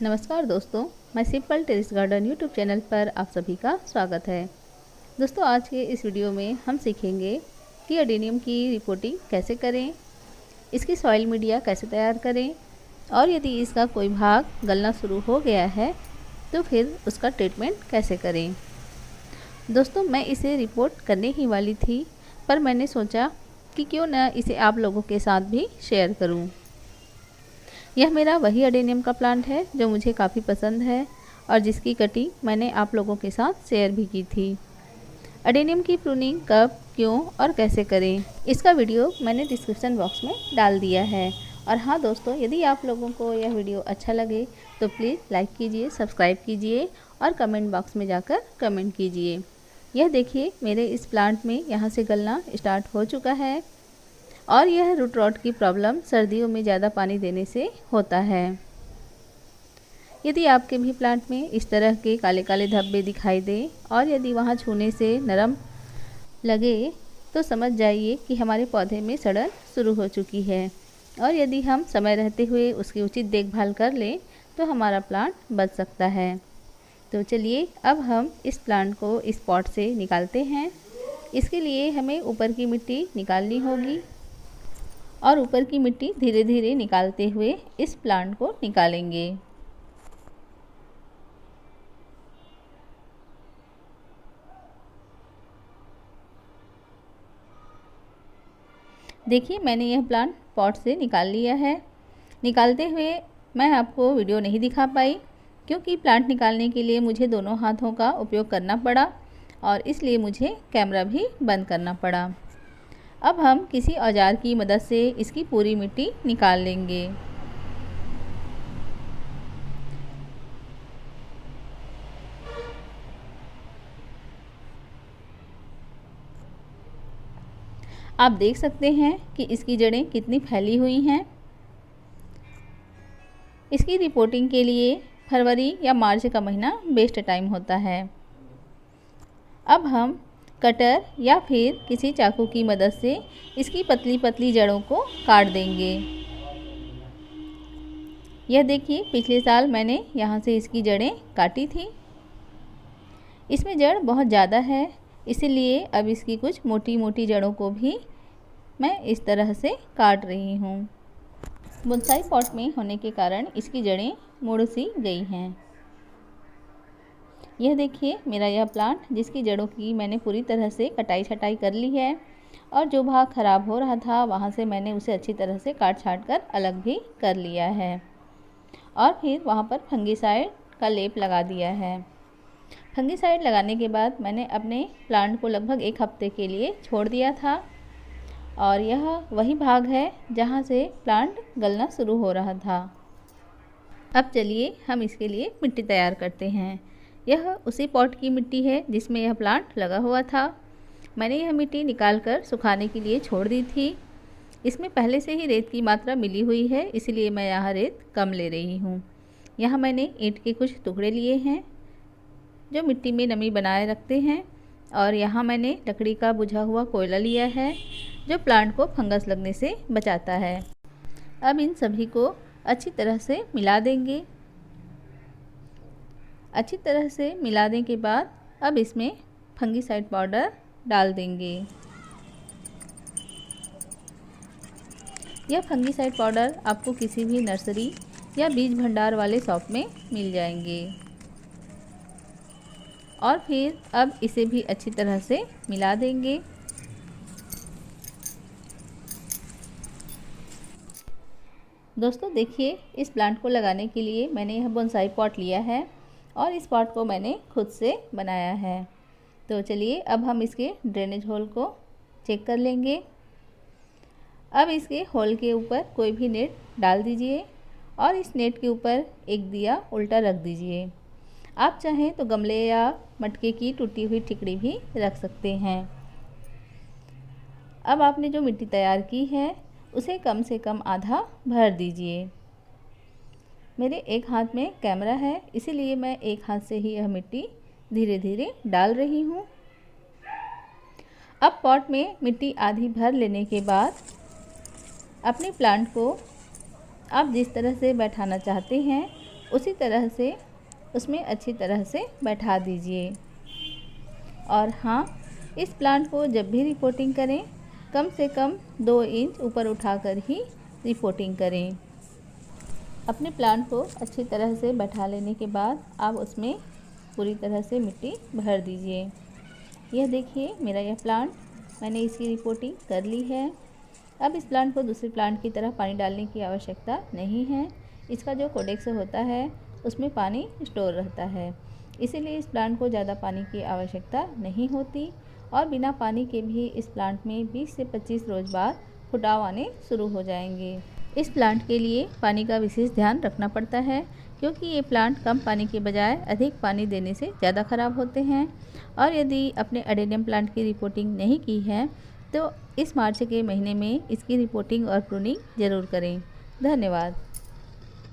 नमस्कार दोस्तों, मैं simple terrace garden YouTube channel पर आप सभी का स्वागत है। दोस्तों, आज के इस वीडियो में हम सीखेंगे कि एडेनियम की रिपोर्टिंग कैसे करें, इसकी सॉइल मीडिया कैसे तैयार करें और यदि इसका कोई भाग गलना शुरू हो गया है तो फिर उसका ट्रीटमेंट कैसे करें। दोस्तों, मैं इसे रिपोर्ट करने ही वाली थी, पर मैंने सोचा कि क्यों ना इसे आप लोगों के साथ भी शेयर करूं। यह मेरा वही एडेनियम का प्लांट है जो मुझे काफ़ी पसंद है और जिसकी कटिंग मैंने आप लोगों के साथ शेयर भी की थी। एडेनियम की प्रूनिंग कब, क्यों और कैसे करें, इसका वीडियो मैंने डिस्क्रिप्शन बॉक्स में डाल दिया है। और हाँ दोस्तों, यदि आप लोगों को यह वीडियो अच्छा लगे तो प्लीज़ लाइक कीजिए, सब्सक्राइब कीजिए और कमेंट बॉक्स में जाकर कमेंट कीजिए। यह देखिए, मेरे इस प्लांट में यहाँ से गलना स्टार्ट हो चुका है और यह रूट रॉट की प्रॉब्लम सर्दियों में ज़्यादा पानी देने से होता है। यदि आपके भी प्लांट में इस तरह के काले काले धब्बे दिखाई दें और यदि वहाँ छूने से नरम लगे तो समझ जाइए कि हमारे पौधे में सड़न शुरू हो चुकी है। और यदि हम समय रहते हुए उसकी उचित देखभाल कर लें तो हमारा प्लांट बच सकता है। तो चलिए अब हम इस प्लांट को इस पॉट से निकालते हैं। इसके लिए हमें ऊपर की मिट्टी निकालनी होगी और ऊपर की मिट्टी धीरे धीरे निकालते हुए इस प्लांट को निकालेंगे। देखिए, मैंने यह प्लांट पॉट से निकाल लिया है। निकालते हुए मैं आपको वीडियो नहीं दिखा पाई क्योंकि प्लांट निकालने के लिए मुझे दोनों हाथों का उपयोग करना पड़ा और इसलिए मुझे कैमरा भी बंद करना पड़ा। अब हम किसी औजार की मदद से इसकी पूरी मिट्टी निकाल लेंगे। आप देख सकते हैं कि इसकी जड़ें कितनी फैली हुई हैं। इसकी रिपोर्टिंग के लिए फरवरी या मार्च का महीना बेस्ट टाइम होता है। अब हम कटर या फिर किसी चाकू की मदद से इसकी पतली पतली जड़ों को काट देंगे। यह देखिए, पिछले साल मैंने यहाँ से इसकी जड़ें काटी थी। इसमें जड़ बहुत ज़्यादा है, इसीलिए अब इसकी कुछ मोटी मोटी जड़ों को भी मैं इस तरह से काट रही हूँ। बोनसाई पॉट में होने के कारण इसकी जड़ें मुड़ सी गई हैं। यह देखिए, मेरा यह प्लांट जिसकी जड़ों की मैंने पूरी तरह से कटाई छटाई कर ली है और जो भाग ख़राब हो रहा था वहाँ से मैंने उसे अच्छी तरह से काट छाट कर अलग भी कर लिया है और फिर वहाँ पर फंगिसाइड का लेप लगा दिया है। फंगिसाइड लगाने के बाद मैंने अपने प्लांट को लगभग 1 हफ्ते के लिए छोड़ दिया था और यह वही भाग है जहाँ से प्लांट गलना शुरू हो रहा था। अब चलिए हम इसके लिए मिट्टी तैयार करते हैं। यह उसी पॉट की मिट्टी है जिसमें यह प्लांट लगा हुआ था। मैंने यह मिट्टी निकालकर सुखाने के लिए छोड़ दी थी। इसमें पहले से ही रेत की मात्रा मिली हुई है, इसलिए मैं यहाँ रेत कम ले रही हूँ। यहाँ मैंने ईंट के कुछ टुकड़े लिए हैं जो मिट्टी में नमी बनाए रखते हैं और यहाँ मैंने लकड़ी का बुझा हुआ कोयला लिया है जो प्लांट को फंगस लगने से बचाता है। अब इन सभी को अच्छी तरह से मिला देंगे। अच्छी तरह से मिलाने के बाद अब इसमें फंगिसाइड पाउडर डाल देंगे। यह फंगिसाइड पाउडर आपको किसी भी नर्सरी या बीज भंडार वाले शॉप में मिल जाएंगे। और फिर अब इसे भी अच्छी तरह से मिला देंगे। दोस्तों देखिए, इस प्लांट को लगाने के लिए मैंने यह बोनसाई पॉट लिया है और इस पॉट को मैंने खुद से बनाया है। तो चलिए अब हम इसके ड्रेनेज होल को चेक कर लेंगे। अब इसके होल के ऊपर कोई भी नेट डाल दीजिए और इस नेट के ऊपर एक दिया उल्टा रख दीजिए। आप चाहें तो गमले या मटके की टूटी हुई ठिकड़ी भी रख सकते हैं। अब आपने जो मिट्टी तैयार की है उसे कम से कम आधा भर दीजिए। मेरे एक हाथ में कैमरा है, इसीलिए मैं एक हाथ से ही यह मिट्टी धीरे धीरे डाल रही हूँ। अब पॉट में मिट्टी आधी भर लेने के बाद अपने प्लांट को आप जिस तरह से बैठाना चाहते हैं उसी तरह से उसमें अच्छी तरह से बैठा दीजिए। और हाँ, इस प्लांट को जब भी रिपोर्टिंग करें कम से कम 2 इंच ऊपर उठाकर ही रिपोर्टिंग करें। अपने प्लांट को अच्छी तरह से बैठा लेने के बाद आप उसमें पूरी तरह से मिट्टी भर दीजिए। यह देखिए मेरा यह प्लांट, मैंने इसकी रिपोर्टिंग कर ली है। अब इस प्लांट को दूसरे प्लांट की तरह पानी डालने की आवश्यकता नहीं है। इसका जो कोडेक्स होता है उसमें पानी स्टोर रहता है, इसीलिए इस प्लांट को ज़्यादा पानी की आवश्यकता नहीं होती। और बिना पानी के भी इस प्लांट में 20 से 25 रोज़ बाद फुटाव आने शुरू हो जाएंगे। इस प्लांट के लिए पानी का विशेष ध्यान रखना पड़ता है, क्योंकि ये प्लांट कम पानी के बजाय अधिक पानी देने से ज़्यादा ख़राब होते हैं। और यदि अपने एडेनियम प्लांट की रिपोर्टिंग नहीं की है तो इस मार्च के महीने में इसकी रिपोर्टिंग और प्रूनिंग ज़रूर करें। धन्यवाद।